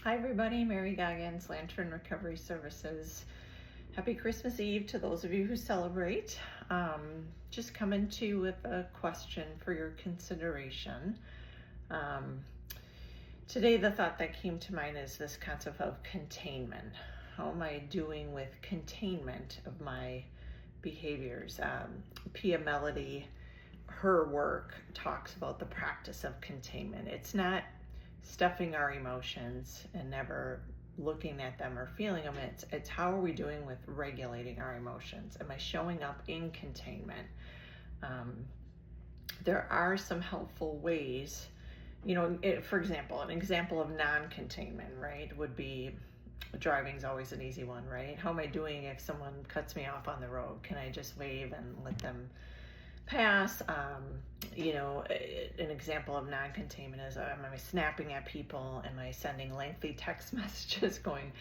Hi everybody, Mary Goggins, Lantern Recovery Services. Happy Christmas Eve to those of you who celebrate. Just coming to you with a question for your consideration. Today the thought that came to mind is this concept of containment. How am I doing with containment of my behaviors? Pia Melody, her work talks about the practice of containment. It's not stuffing our emotions and never looking at them or feeling them. It's how are we doing with regulating our emotions? Am I showing up in containment? There are some helpful ways, for example, an example of non-containment, right, would be driving's always an easy one, right? How am I doing if someone cuts me off on the road? Can I just wave and let them pass? An example of non-containment is, am I snapping at people? Am I sending lengthy text messages going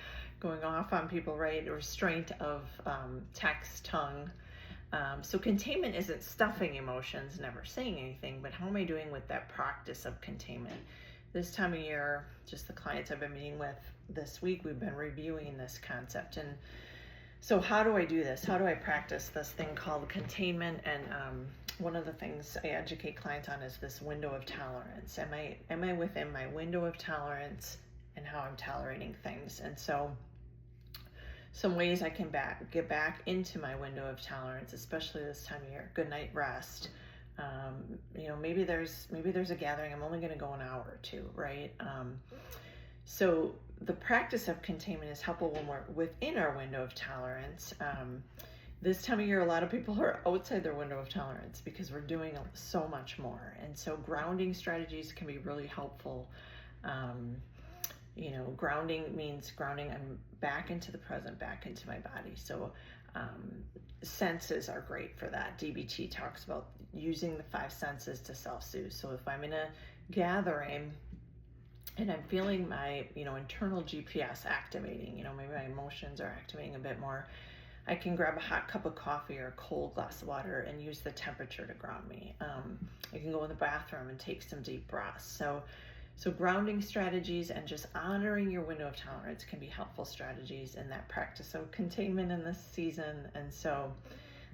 off on people, right? Restraint of text, tongue. So containment isn't stuffing emotions, never saying anything, but how am I doing with that practice of containment? This time of year, just the clients I've been meeting with this week, we've been reviewing this concept. And so how do I do this? How do I practice this thing called containment? And one of the things I educate clients on is this window of tolerance. Am I within my window of tolerance and how I'm tolerating things? And so some ways I can get back into my window of tolerance, especially this time of year. Good night rest. Maybe there's a gathering. I'm only going to go an hour or two, right? So the practice of containment is helpful when we're within our window of tolerance. This time of year, a lot of people are outside their window of tolerance because we're doing so much more. And so grounding strategies can be really helpful. Grounding means grounding I'm back into the present, back into my body. So senses are great for that. DBT talks about using the 5 senses to self-soothe. So if I'm in a gathering and I'm feeling my, internal GPS activating, maybe my emotions are activating a bit more, I can grab a hot cup of coffee or a cold glass of water and use the temperature to ground me. I can go in the bathroom and take some deep breaths. So grounding strategies and just honoring your window of tolerance can be helpful strategies in that practice of containment in this season. And so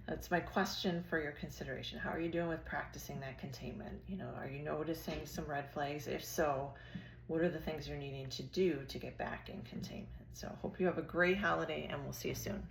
that's my question for your consideration. How are you doing with practicing that containment? Are you noticing some red flags? If so, what are the things you're needing to do to get back in containment? So hope you have a great holiday and we'll see you soon.